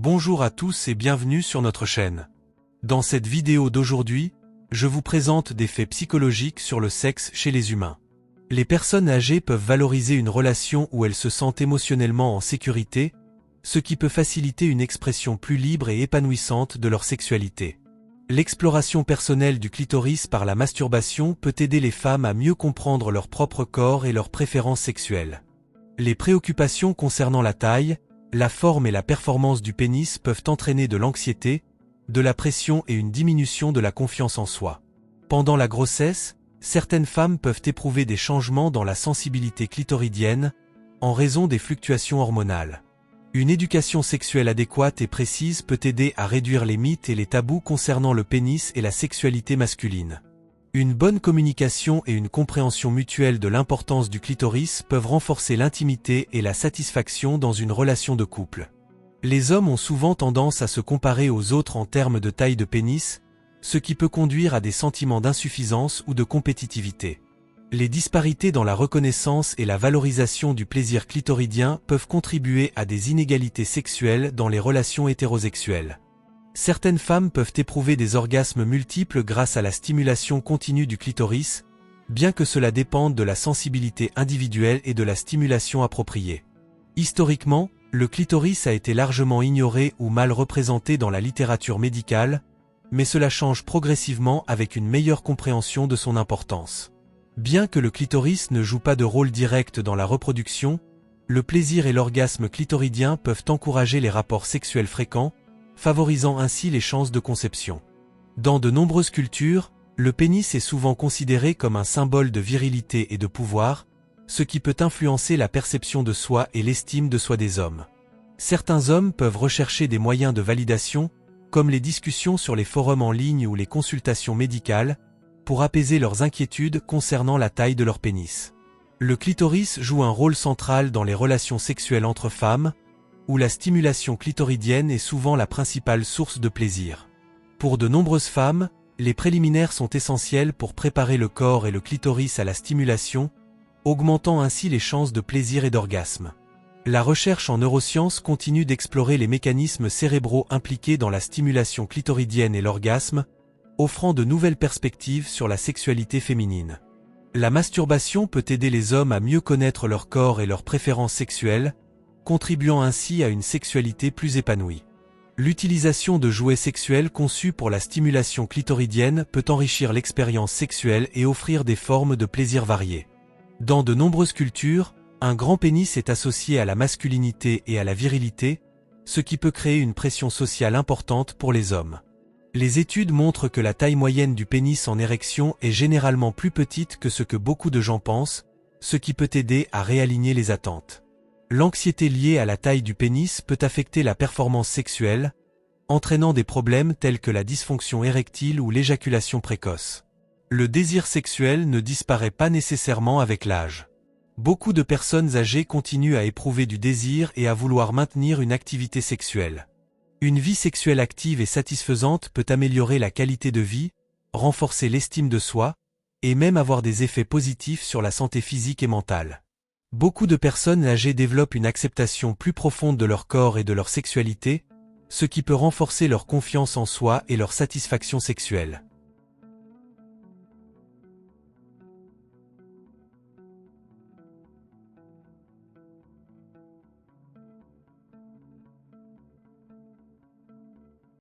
Bonjour à tous et bienvenue sur notre chaîne. Dans cette vidéo d'aujourd'hui, je vous présente des faits psychologiques sur le sexe chez les humains. Les personnes âgées peuvent valoriser une relation où elles se sentent émotionnellement en sécurité, ce qui peut faciliter une expression plus libre et épanouissante de leur sexualité. L'exploration personnelle du clitoris par la masturbation peut aider les femmes à mieux comprendre leur propre corps et leurs préférences sexuelles. Les préoccupations concernant la taille, la forme et la performance du pénis peuvent entraîner de l'anxiété, de la pression et une diminution de la confiance en soi. Pendant la grossesse, certaines femmes peuvent éprouver des changements dans la sensibilité clitoridienne, en raison des fluctuations hormonales. Une éducation sexuelle adéquate et précise peut aider à réduire les mythes et les tabous concernant le pénis et la sexualité masculine. Une bonne communication et une compréhension mutuelle de l'importance du clitoris peuvent renforcer l'intimité et la satisfaction dans une relation de couple. Les hommes ont souvent tendance à se comparer aux autres en termes de taille de pénis, ce qui peut conduire à des sentiments d'insuffisance ou de compétitivité. Les disparités dans la reconnaissance et la valorisation du plaisir clitoridien peuvent contribuer à des inégalités sexuelles dans les relations hétérosexuelles. Certaines femmes peuvent éprouver des orgasmes multiples grâce à la stimulation continue du clitoris, bien que cela dépende de la sensibilité individuelle et de la stimulation appropriée. Historiquement, le clitoris a été largement ignoré ou mal représenté dans la littérature médicale, mais cela change progressivement avec une meilleure compréhension de son importance. Bien que le clitoris ne joue pas de rôle direct dans la reproduction, le plaisir et l'orgasme clitoridien peuvent encourager les rapports sexuels fréquents, favorisant ainsi les chances de conception. Dans de nombreuses cultures, le pénis est souvent considéré comme un symbole de virilité et de pouvoir, ce qui peut influencer la perception de soi et l'estime de soi des hommes. Certains hommes peuvent rechercher des moyens de validation, comme les discussions sur les forums en ligne ou les consultations médicales, pour apaiser leurs inquiétudes concernant la taille de leur pénis. Le clitoris joue un rôle central dans les relations sexuelles entre femmes, où la stimulation clitoridienne est souvent la principale source de plaisir. Pour de nombreuses femmes, les préliminaires sont essentiels pour préparer le corps et le clitoris à la stimulation, augmentant ainsi les chances de plaisir et d'orgasme. La recherche en neurosciences continue d'explorer les mécanismes cérébraux impliqués dans la stimulation clitoridienne et l'orgasme, offrant de nouvelles perspectives sur la sexualité féminine. La masturbation peut aider les hommes à mieux connaître leur corps et leurs préférences sexuelles, contribuant ainsi à une sexualité plus épanouie. L'utilisation de jouets sexuels conçus pour la stimulation clitoridienne peut enrichir l'expérience sexuelle et offrir des formes de plaisir variées. Dans de nombreuses cultures, un grand pénis est associé à la masculinité et à la virilité, ce qui peut créer une pression sociale importante pour les hommes. Les études montrent que la taille moyenne du pénis en érection est généralement plus petite que ce que beaucoup de gens pensent, ce qui peut aider à réaligner les attentes. L'anxiété liée à la taille du pénis peut affecter la performance sexuelle, entraînant des problèmes tels que la dysfonction érectile ou l'éjaculation précoce. Le désir sexuel ne disparaît pas nécessairement avec l'âge. Beaucoup de personnes âgées continuent à éprouver du désir et à vouloir maintenir une activité sexuelle. Une vie sexuelle active et satisfaisante peut améliorer la qualité de vie, renforcer l'estime de soi, et même avoir des effets positifs sur la santé physique et mentale. Beaucoup de personnes âgées développent une acceptation plus profonde de leur corps et de leur sexualité, ce qui peut renforcer leur confiance en soi et leur satisfaction sexuelle.